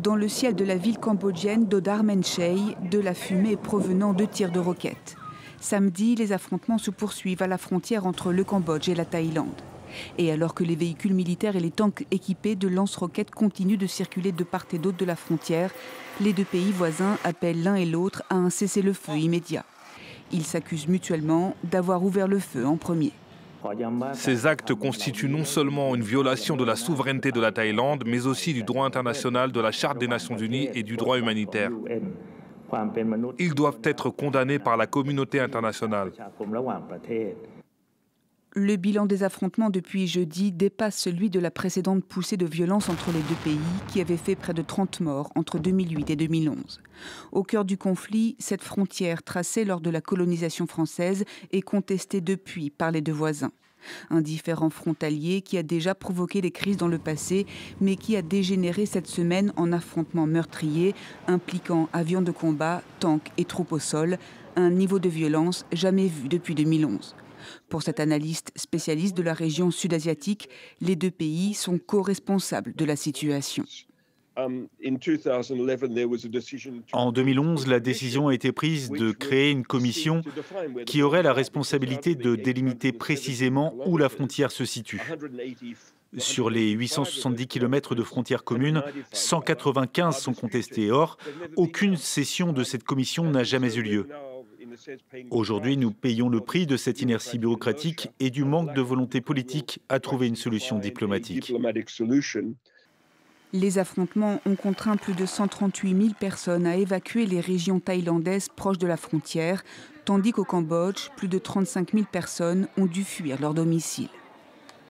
Dans le ciel de la ville cambodgienne d'Odarmenchei, de la fumée provenant de tirs de roquettes. Samedi, les affrontements se poursuivent à la frontière entre le Cambodge et la Thaïlande. Et alors que les véhicules militaires et les tanks équipés de lance-roquettes continuent de circuler de part et d'autre de la frontière, les deux pays voisins appellent l'un et l'autre à un cessez-le-feu immédiat. Ils s'accusent mutuellement d'avoir ouvert le feu en premier. Ces actes constituent non seulement une violation de la souveraineté de la Thaïlande, mais aussi du droit international, de la Charte des Nations Unies et du droit humanitaire. Ils doivent être condamnés par la communauté internationale. Le bilan des affrontements depuis jeudi dépasse celui de la précédente poussée de violence entre les deux pays qui avait fait près de 30 morts entre 2008 et 2011. Au cœur du conflit, cette frontière tracée lors de la colonisation française est contestée depuis par les deux voisins. Un différend frontalier qui a déjà provoqué des crises dans le passé, mais qui a dégénéré cette semaine en affrontements meurtriers impliquant avions de combat, tanks et troupes au sol, un niveau de violence jamais vu depuis 2011. Pour cet analyste spécialiste de la région sud-asiatique, les deux pays sont co-responsables de la situation. En 2011, la décision a été prise de créer une commission qui aurait la responsabilité de délimiter précisément où la frontière se situe. Sur les 870 km de frontières communes, 195 sont contestés. Or, aucune session de cette commission n'a jamais eu lieu. Aujourd'hui, nous payons le prix de cette inertie bureaucratique et du manque de volonté politique à trouver une solution diplomatique. Les affrontements ont contraint plus de 138 000 personnes à évacuer les régions thaïlandaises proches de la frontière, tandis qu'au Cambodge, plus de 35 000 personnes ont dû fuir leur domicile.